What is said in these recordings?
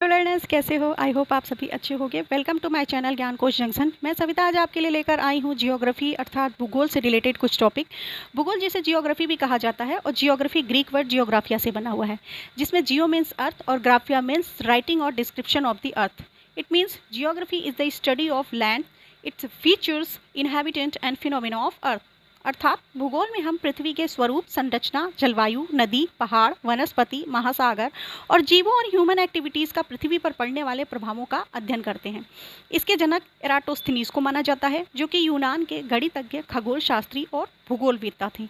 Hello learners, कैसे हो? I hope आप सभी अच्छे होंगे। वेलकम टू माय चैनल ज्ञान कोश जंक्शन। मैं सविता आज आपके लिए लेकर आई हूँ जियोग्राफी अर्थात भूगोल से रिलेटेड कुछ टॉपिक। भूगोल जिसे जियोग्राफी भी कहा जाता है और जियोग्राफी ग्रीक वर्ड जियोग्राफिया से बना हुआ है, जिसमें जियो मीन्स अर्थ और ग्राफिया मीन्स राइटिंग और description of the earth. It means geography is the study of land, its features, inhabitant and phenomena of earth. अर्थात भूगोल में हम पृथ्वी के स्वरूप, संरचना, जलवायु, नदी, पहाड़, वनस्पति, महासागर और जीवों और ह्यूमन एक्टिविटीज़ का पृथ्वी पर पड़ने वाले प्रभावों का अध्ययन करते हैं। इसके जनक एराटोस्थनीज को माना जाता है, जो कि यूनान के गणितज्ञ, खगोल शास्त्री और भूगोलवेत्ता थे।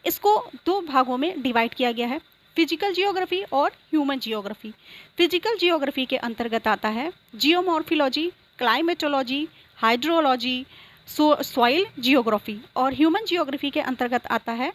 इसको दो भागों में डिवाइड किया गया है, फिजिकल जियोग्राफी और ह्यूमन जियोग्राफी। फिजिकल जियोग्राफी के अंतर्गत आता है geomorphology, climatology, hydrology, soil geography. और ह्यूमन जियोग्राफी के अंतर्गत आता है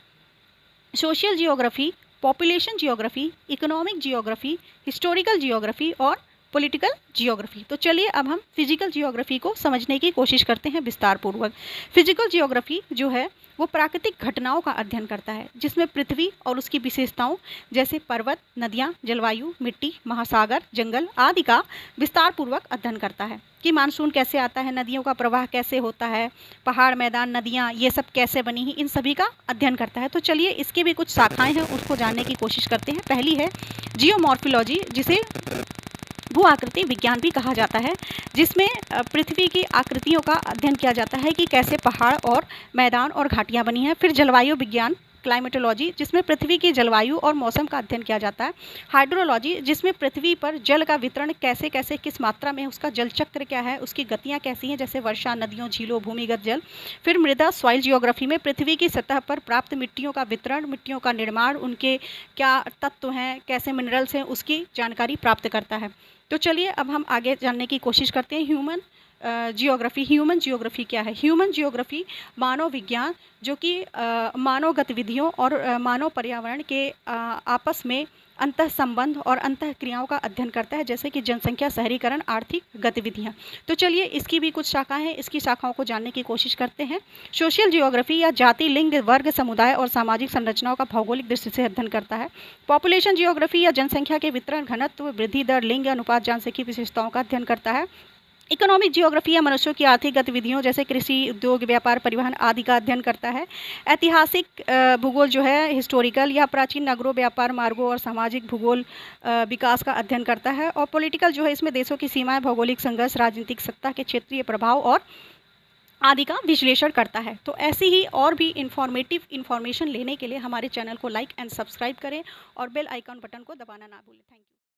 social geography, population geography, economic geography, historical geography और पॉलिटिकल जियोग्राफी। तो चलिए अब हम फिजिकल जियोग्राफी को समझने की कोशिश करते हैं विस्तार पूर्वक। फिजिकल जियोग्राफी जो है वो प्राकृतिक घटनाओं का अध्ययन करता है, जिसमें पृथ्वी और उसकी विशेषताओं जैसे पर्वत, नदियाँ, जलवायु, मिट्टी, महासागर, जंगल आदि का विस्तार पूर्वक अध्ययन करता है कि मानसून कैसे आता है, नदियों का प्रवाह कैसे होता है, पहाड़, मैदान, नदियाँ ये सब कैसे बनी हैं, इन सभी का अध्ययन करता है। तो चलिए इसकी भी कुछ शाखाएं हैं, उसको जानने की कोशिश करते हैं। पहली है जियोमॉर्फोलॉजी, जिसे भू आकृति विज्ञान भी कहा जाता है, जिसमें पृथ्वी की आकृतियों का अध्ययन किया जाता है कि कैसे पहाड़ और मैदान और घाटियाँ बनी हैं। फिर जलवायु विज्ञान, क्लाइमेटोलॉजी, जिसमें पृथ्वी की जलवायु और मौसम का अध्ययन किया जाता है। हाइड्रोलॉजी, जिसमें पृथ्वी पर जल का वितरण कैसे कैसे किस मात्रा में, उसका जल चक्र क्या है, उसकी गतियाँ कैसी हैं, जैसे वर्षा, नदियों, झीलों, भूमिगत जल। फिर मृदा, सॉइल जियोग्राफी में पृथ्वी की सतह पर प्राप्त मिट्टियों का वितरण, मिट्टियों का निर्माण, उनके क्या तत्व हैं, कैसे मिनरल्स हैं, उसकी जानकारी प्राप्त करता है। तो चलिए अब हम आगे जानने की कोशिश करते हैं ह्यूमन जियोग्राफी। ह्यूमन जियोग्राफी क्या है? ह्यूमन जियोग्राफी मानव विज्ञान, जो कि मानव गतिविधियों और मानव पर्यावरण के आपस में अंतः संबंध और अंतः क्रियाओं का अध्ययन करता है, जैसे कि जनसंख्या, शहरीकरण, आर्थिक गतिविधियां। तो चलिए इसकी भी कुछ शाखाएं हैं, इसकी शाखाओं को जानने की कोशिश करते हैं। सोशल जियोग्राफी या जाति, लिंग, वर्ग, समुदाय और सामाजिक संरचनाओं का भौगोलिक दृष्टि से अध्ययन करता है। पॉपुलेशन जियोग्राफी या जनसंख्या के वितरण, घनत्व, वृद्धि दर, लिंग अनुपात, जनसंख्यिकी विशेषताओं का अध्ययन करता है। इकोनॉमिक जियोग्राफी या मनुष्यों की आर्थिक गतिविधियों जैसे कृषि, उद्योग, व्यापार, परिवहन आदि का अध्ययन करता है। ऐतिहासिक भूगोल जो है हिस्टोरिकल या प्राचीन नगरों, व्यापार मार्गों और सामाजिक भूगोल विकास का अध्ययन करता है। और पॉलिटिकल जो है इसमें देशों की सीमाएं, भौगोलिक संघर्ष, राजनीतिक सत्ता के क्षेत्रीय प्रभाव और आदि का विश्लेषण करता है। तो ऐसी ही और भी इंफॉर्मेटिव इन्फॉर्मेशन लेने के लिए हमारे चैनल को लाइक एंड सब्सक्राइब करें और बेल आइकन बटन को दबाना ना भूलें। Thank you.